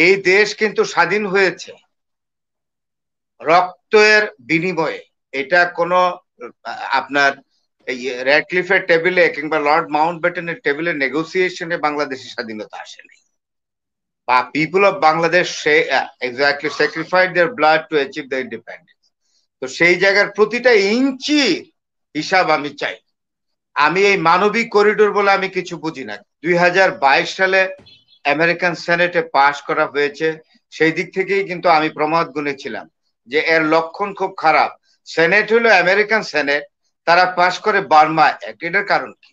এই দেশ কিন্তু স্বাধীন হয়েছে রক্তের বিনিময়ে। এটা কোনো আপনার এই র্যাডক্লিফের টেবিলে কিংবা লর্ড মাউন্টব্যাটেনের টেবিলে নেগোসিয়েশনে বাংলাদেশের স্বাধীনতা আসেনি, বা people of Bangladesh exactly sacrificed their blood to achieve the independence. তো সেই জায়গার প্রতিটা ইঞ্চি হিসাব আমি চাই। আমি এই মানবিক করিডোর বলে আমি কিছু বুঝি না। 2022 সালে আমেরিকান সেনেটে পাশ করা হয়েছে, সেই দিক থেকেই কিন্তু আমি প্রমাদ গুনেছিলাম যে এর লক্ষণ খুব খারাপ। সেনেট হলো আমেরিকান সেনেট, তারা পাশ করে বার্মা অ্যাক্ট। এটার কারণ কি?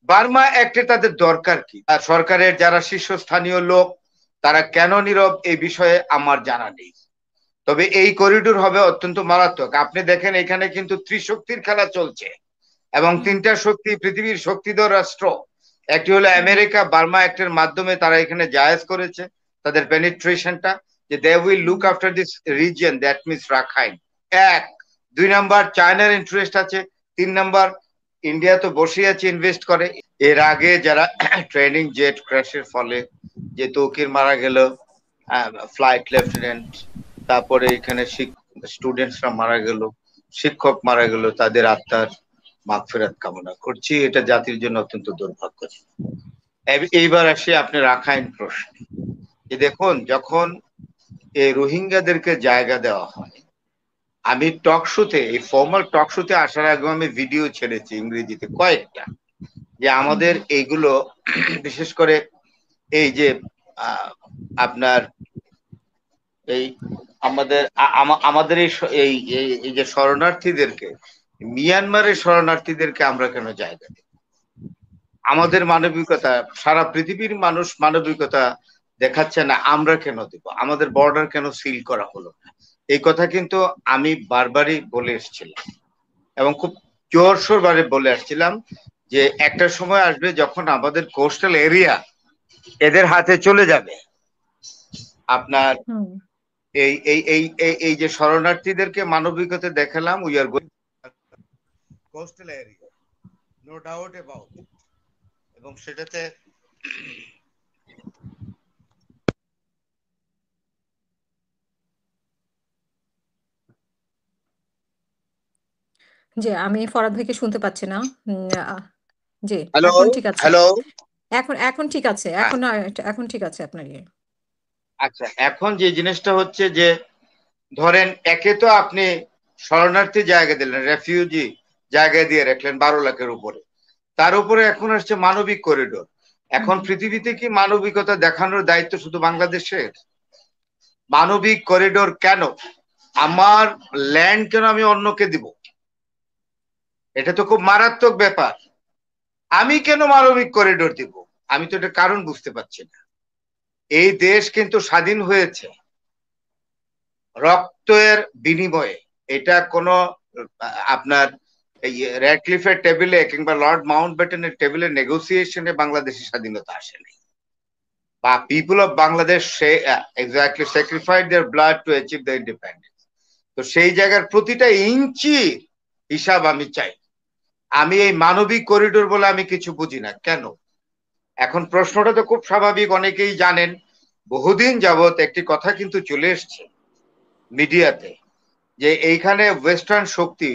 বার্মা অ্যাক্টে তাদের দরকার কি? আর সরকারের যারা শীর্ষস্থানীয় লোক তারা কেন নীরব এই বিষয়ে আমার জানা নেই। তবে এই করিডোর হবে অত্যন্ত মারাত্মক। আপনি দেখেন এখানে কিন্তু ত্রিশক্তির খেলা চলছে এবং তিনটা শক্তি পৃথিবীর শক্তিধর রাষ্ট্র। একটি হলো আমেরিকা, বার্মা অ্যাক্টের মাধ্যমে তারা এখানে জায়েজ করেছে তাদের পেনিট্রেশনটা, যে they will look after this region, that means Rakhine. এক। দুই নাম্বার চায়নার ইন্টারেস্ট আছে। তিন নাম্বার ইন্ডিয়া তো বসে আছে ইনভেস্ট করে। এর আগে যারা ট্রেনিং জেট ক্র্যাশের ফলে যে তৌকির মারা গেল, ফ্লাইট লেফটেন্যান্ট, তারপরে এখানে স্টুডেন্টসরা মারা গেল, শিক্ষক মারা গেল, তাদের আত্মার মাগফিরাত কামনা করছি। এটা জাতির জন্য অত্যন্ত দুর্ভাগ্যজনক। এইবার আসি আপনি রাখাইন প্রশ্ন। যে দেখুন, যখন এই রোহিঙ্গাদেরকে জায়গা দেওয়া হয়, আমি টক শোতে, এই ফর্মাল টক শোতে আসার আগে আমি ভিডিও ছেড়েছি ইংরেজিতে কয়েকটা, যে আমাদের এইগুলো বিশেষ করে এই যে আপনার এই আমাদের এই যে শরণার্থীদেরকে, মিয়ানমারের শরণার্থীদেরকে আমরা কেন জায়গা দিই? আমাদের মানবিকতা, সারা পৃথিবীর মানুষ মানবিকতা দেখাচ্ছে না, আমরা কেন দিব? আমাদের বর্ডার কেন সিল করা হলো না? এই কথা কিন্তু আমি বারবারই বলে এসেছিলাম এবং খুব জোরসোর ভাবে বলে আসছিলাম যে একটা সময় আসবে যখন আমাদের কোস্টাল এরিয়া এদের হাতে চলে যাবে। আপনার এই এই এই এই যে শরণার্থীদেরকে মানবিকতা দেখালাম, we are going coastal area, no doubt about it. এবং সেটাতে জি, আমি ফরাদ ভাইকে শুনতে পাচ্ছি না। জি, হ্যালো এখন ঠিক আছে। হ্যালো এখন ঠিক আছে। এখন ঠিক আছে আপনার ইয়ে। আচ্ছা, এখন যে জিনিসটা হচ্ছে যে ধরেন একে তো আপনি শরণার্থী জায়গা দিলেন, রেফিউজি জায়গা দিয়ে রাখলেন 12 লাখের উপরে, তার উপরে এখন আসছে মানবিক করিডোর। এখন পৃথিবীতে কি মানবিকতা দেখানোর দায়িত্ব শুধু বাংলাদেশের? মানবিক করিডোর কেন? আমার ল্যান্ড কেন আমি অন্যকে দিব? এটা তো খুব মারাত্মক ব্যাপার। আমি কেন মানবিক করিডোর দিব? আমি তো এটা কারণ বুঝতে পারছি না। এই দেশ কিন্তু স্বাধীন হয়েছে রক্তের বিনিময়ে। এটা কোনো আপনার এই র্যাডক্লিফের টেবিলে কিংবা লর্ড মাউন্টব্যাটেনের টেবিলে নেগোসিয়েশনে বাংলাদেশের স্বাধীনতা আসেনি, বা people of Bangladesh exactly sacrificed their blood to achieve the independence. তো সেই জায়গার প্রতিটা ইঞ্চি হিসাব আমি চাই। আমি এই মানবিক করিডোর বলে আমি কিছু বুঝি না কেন। এখন প্রশ্নটা তো খুব স্বাভাবিক, অনেকেই জানেন বহুদিন যাবত একটি কথা কিন্তু চলে এসছে মিডিয়াতে, যে এইখানে ওয়েস্টার্ন শক্তি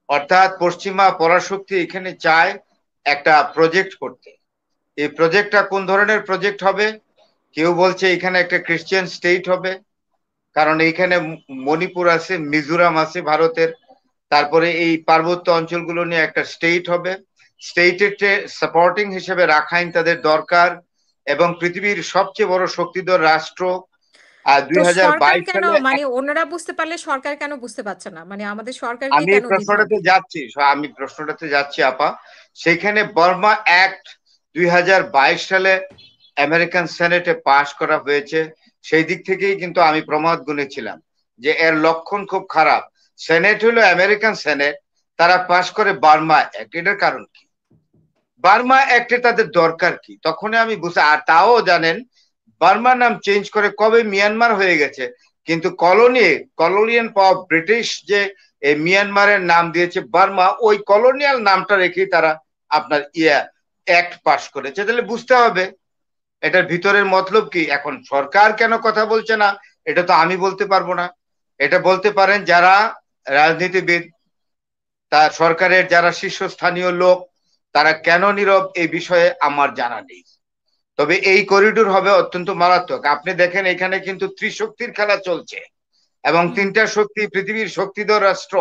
অর্থাৎ পশ্চিমা পরাশক্তি এখানে চায় একটা প্রজেক্ট করতে। এই প্রজেক্টটা কোন ধরনের প্রজেক্ট হবে? কেউ বলছে এখানে একটা ক্রিশ্চিয়ান স্টেট হবে, কারণ এইখানে মণিপুর আছে, মিজোরাম আছে ভারতের, তারপরে এই পার্বত্য অঞ্চলগুলো নিয়ে একটা স্টেট হবে। স্টেটের সাপোর্টিং হিসেবে রাখাইন তাদের দরকার, এবং পৃথিবীর সবচেয়ে বড় শক্তিধর রাষ্ট্র। আর তো সরকার 2022 কেন, সালে মানে ওনারা বুঝতে পারলে সরকার কেন বুঝতে পারছে না? মানে আমাদের সরকারকে আমি কেন দ্বিধা? আমি প্রশ্নটাতে যাচ্ছি আপা। সেখানে বার্মা অ্যাক্ট 2022 সালে আমেরিকান সেনেটে পাশ করা হয়েছে, সেই দিক থেকেই কিন্তু আমি প্রমাদ গুনেছিলাম যে এর লক্ষণ খুব খারাপ। সেনেট হলো আমেরিকান সেনেট, তারা পাশ করে বার্মা অ্যাক্ট। এটার কারণ কি? বার্মা অ্যাক্টে তাদের দরকার কি? তখন আমি বুঝতে, আর তাও জানেন বার্মা নাম চেঞ্জ করে কবে মিয়ানমার হয়ে গেছে, কিন্তু কলোনিয়াল পাওয়ার ব্রিটিশ যে মিয়ানমারের নাম দিয়েছে বার্মা, ওই কলোনিয়াল নামটা রেখেই তারা আপনার অ্যাক্ট পাস করেছে। তাহলে বুঝতে হবে এটার ভিতরের মতলব কি? এখন সরকার কেন কথা বলছে না এটা তো আমি বলতে পারবো না, এটা বলতে পারেন যারা রাজনীতিবিদ, তার সরকারের যারা শীর্ষস্থানীয় লোক, তারা কেন নীরব এই বিষয়ে আমার জানা নেই। তবে এই করিডোর হবে অত্যন্ত মারাত্মক। আপনি দেখেন এখানে কিন্তু ত্রিশক্তির খেলা চলছে এবং তিনটা শক্তি পৃথিবীর শক্তিধর রাষ্ট্র,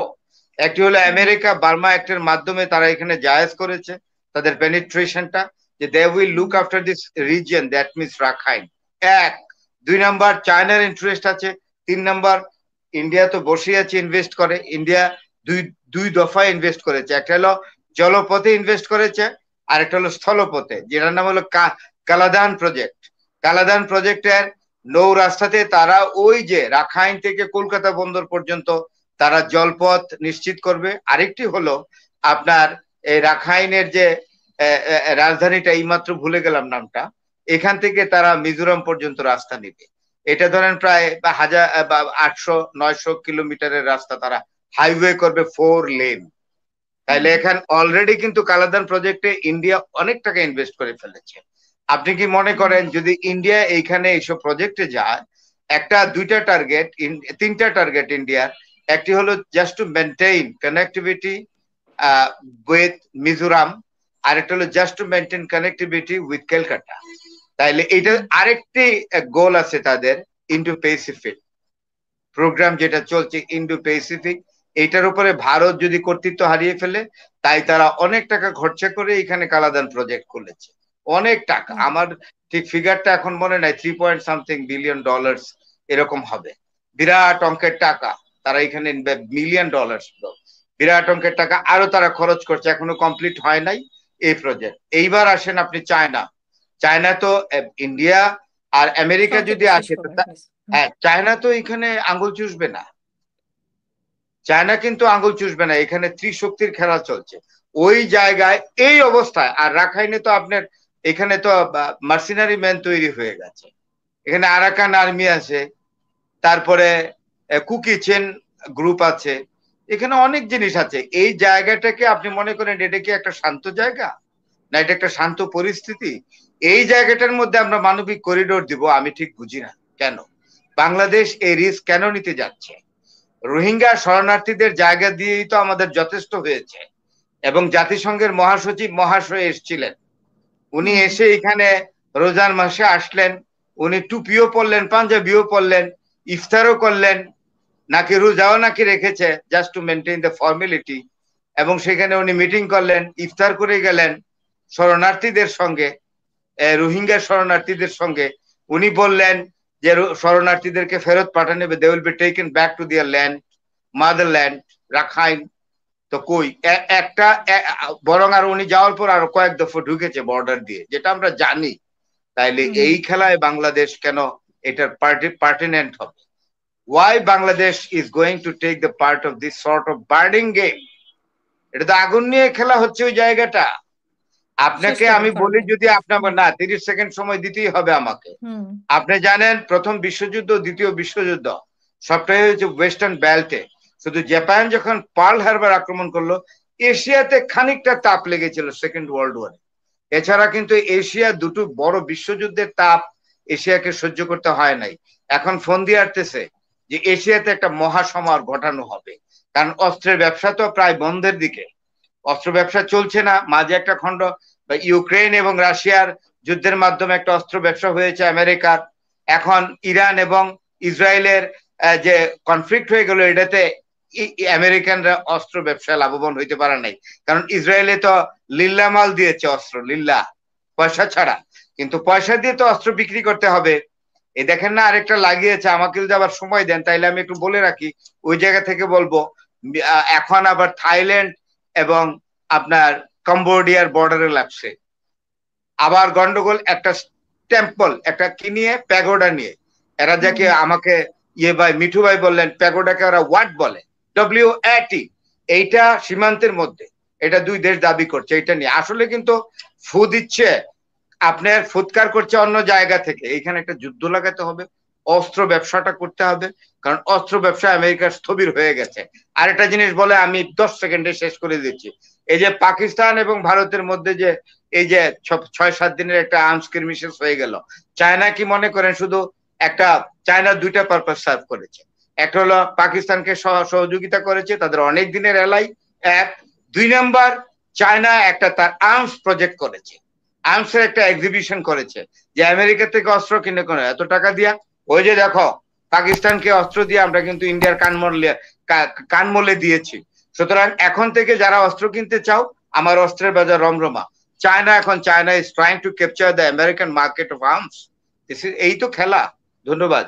একটি হলো আমেরিকা, বার্মা অ্যাক্টের মাধ্যমে তারা এখানে জায়েজ করেছে তাদের পেনিট্রেশনটা, যে they will look after this region, that means Rakhine. এক, দুই নাম্বার চায়নার ইন্টারেস্ট আছে, তিন নাম্বার ইন্ডিয়া তো বসে আছে ইনভেস্ট করে। ইন্ডিয়া দুই দুই দফায় ইনভেস্ট করেছে, একটা হলো জলপথে ইনভেস্ট করেছে, আর একটা হলো স্থলপথে, যেটার নাম হলো কালাদান প্রজেক্ট। কালাদান প্রজেক্টের নৌ রাস্তাতে তারা ওই যে রাখাইন থেকে কলকাতা বন্দর পর্যন্ত তারা জলপথ নিশ্চিত করবে। আরেকটি হলো আপনার এই রাখাইনের যে রাজধানীটা, এইমাত্র ভুলে গেলাম নামটা, এখান থেকে তারা মিজোরাম পর্যন্ত রাস্তা নিবে। এটা ধরেন প্রায় 800-900 কিলোমিটারের রাস্তা তারা হাইওয়ে করবে 4 লেন। তাইলে এখানে অলরেডি কিন্তু কালাদান প্রজেক্টে ইন্ডিয়া অনেক টাকা ইনভেস্ট করে ফেলেছে। আপনি কি মনে করেন যদি ইন্ডিয়া এইখানে এইসব প্রজেক্টে যায়, একটা দুইটা টার্গেট, তিনটা টার্গেট ইন্ডিয়ার, একটি হলো just to maintain connectivity with Mizoram, আরেকটা হলো just to maintain connectivity with Calcutta. তাইলে এটা আরেকটি গোল আছে তাদের, ইন্ডো প্যাসিফিক প্রোগ্রাম যেটা চলছে, ইন্ডো প্যাসিফিক। এইটার উপরে ভারত যদি কর্তৃত্ব হারিয়ে ফেলে, তাই তারা অনেক টাকা খরচা করে এখানে কালাদান প্রজেক্ট খুলেছে, অনেক টাকা। আমার ঠিক ফিগারটা এখন মনে নাই, 3 পয়েন্ট সামথিং বিলিয়ন ডলার এরকম হবে। বিরাট অঙ্কের টাকা তারা এখানে, $1 মিলিয়ন, বিরাট অঙ্কের টাকা আরো তারা খরচ করছে, এখনো কমপ্লিট হয় নাই এই প্রজেক্ট। এইবার আসেন আপনি চায়না। চায়না তো ইন্ডিয়া আর আমেরিকা যদি আসে, হ্যাঁ, চায়না তো এখানে আঙ্গুল চুষবে না, চায়না কিন্তু আঙ্গুল চুষবে না, এখানে ত্রিশক্তির খেলা চলছে ওই জায়গায় এই অবস্থায়। আর রাখাইনে তো আপনার এখানে তো মার্সিনারি ম্যান তৈরি হয়ে গেছে, এখানে আরাকান আর্মি আছে, তারপরে কুকি চেন গ্রুপ আছে, এখানে অনেক জিনিস আছে। এই জায়গাটাকে আপনি মনে করেন এটা কি একটা শান্ত জায়গা, না এটা একটা শান্ত পরিস্থিতি? এই জায়গাটার মধ্যে আমরা মানবিক করিডোর দিব, আমি ঠিক বুঝি না কেন বাংলাদেশ এই রিস্ক কেন নিতে যাচ্ছে। রোহিঙ্গা শরণার্থীদের জায়গা দিয়েই তো আমাদের যথেষ্ট হয়েছে, এবং জাতিসংঘের মহাসচিব মহাশয় এসেছিলেন, উনি এসে এখানে রোজার মাসে আসলেন, উনি টুপিও পরলেন, পাঞ্জাবিও পরলেন, ইফতারও করলেন, নাকি রোজাও নাকি রেখেছে just to maintain the formality, এবং সেখানে উনি মিটিং করলেন, ইফতার করে গেলেন শরণার্থীদের সঙ্গে, রোহিঙ্গা শরণার্থীদের সঙ্গে। উনি বললেন যে শরণার্থীদেরকে ফেরত পাঠানো হবে, they will be taken back to their land, motherland, Rakhine. তো কই একটা, বরং আর উনি যাওয়ার পর আরো কয়েক দফা ঢুকেছে বর্ডার দিয়ে, যেটা আমরা জানি। তাইলে এই খেলায় বাংলাদেশ কেন এটার পার্টিনেন্ট হবে? Why Bangladesh is going to take the part of this sort of burning game? এটা তো আগুন নিয়ে খেলা হচ্ছে ওই জায়গাটা। আপনাকে আমি বলি, যদি আপনার না 30 সেকেন্ড সময় দিতেই হবে আমাকে। আপনি জানেন প্রথম বিশ্বযুদ্ধ, দ্বিতীয় বিশ্বযুদ্ধ সবটাই হচ্ছে ওয়েস্টার্ন বেল্টে। শুধু জাপান যখন পার্ল হারবার আক্রমণ করলো, এশিয়াতে খানিকটা তাপ লেগেছিল সেকেন্ড ওয়ার্ল্ড ওয়ারে। এছাড়া কিন্তু এশিয়া দুটো বড় বিশ্বযুদ্ধের তাপ এশিয়াকে সহ্য করতে হয় নাই। এখন ফোন দিয়ে আসতেছে যে এশিয়াতে একটা মহাসমার ঘটানো হবে, কারণ অস্ত্রের ব্যবসা তো প্রায় বন্ধের দিকে, অস্ত্র ব্যবসা চলছে না। মাঝে একটা খণ্ড ইউক্রেন এবং রাশিয়ার যুদ্ধের মাধ্যমে একটা অস্ত্র ব্যবসা হয়েছে আমেরিকার। এখন ইরান এবং ইসরায়েলের যে কনফ্লিক্ট হয়ে গেল, এটাতে আমেরিকানরা অস্ত্র ব্যবসায় লাভবান হইতে পারে নাই, কারণ ইসরায়েলে তো লিল্লা মাল দিয়েছে, অস্ত্র লিল্লা, পয়সা ছাড়া। কিন্তু পয়সা দিয়ে তো অস্ত্র বিক্রি করতে হবে। এই দেখেন না আরেকটা লাগিয়েছে, আমাকে যদি আবার সময় দেন তাইলে আমি একটু বলে রাখি, ওই জায়গা থেকে বলবো। এখন আবার থাইল্যান্ড এবং আপনার কম্বোডিয়ার বর্ডারে লাগছে আবার গন্ডগোল, একটা টেম্পল, একটা কি নিয়ে, প্যাগোডা নিয়ে। এরা যাকে আমাকে ভাই মিঠু ভাই বললেন, প্যাগোডাকে ওরা ওয়াট বলে, WAT। এইটা সীমান্তের মধ্যে, এটা দুই দেশ দাবি করছে এটা নিয়ে। আসলে কিন্তু ফু দিচ্ছে, আপনার ফুৎকার করছে অন্য জায়গা থেকে। এইখানে একটা যুদ্ধ লাগাতে হবে, অস্ত্র ব্যবসাটা করতে হবে, কারণ অস্ত্র ব্যবসা আমেরিকার স্থবির হয়ে গেছে। আরেকটা জিনিস বলে আমি 10 সেকেন্ডে শেষ করে দিচ্ছি। এই যে পাকিস্তান এবং ভারতের মধ্যে যে এই যে 6-7 দিনের একটা আর্মস স্কিরমিশেস হয়ে গেল, চায়না কি মনে করেন শুধু একটা, চায়না দুইটা পারপাস সার্ভ করেছে। একটা হলো পাকিস্তানকে সহযোগিতা করেছে, তাদের অনেক দিনের এলাই এক। 2 নাম্বার, চায়না একটা তার আর্মস প্রজেক্ট করেছে, আর্মসের একটা এক্সিবিশন করেছে, যে আমেরিকা থেকে অস্ত্র কিনে করে এত টাকা দিয়া। ওই যে দেখো, পাকিস্তানকে অস্ত্র দিয়ে আমরা কিন্তু ইন্ডিয়ার কানমলে দিয়েছি। সুতরাং এখন থেকে যারা অস্ত্র কিনতে চাও, আমার অস্ত্রের বাজার রমরমা। China is trying to capture the American market of arms. এই তো খেলা। ধন্যবাদ।